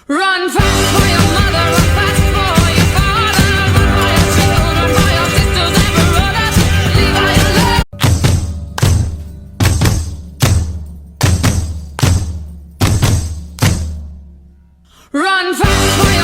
Run fast for your mother, run fast for your father, run for your children, for your sisters and brothers. Leave all your love. Run fast for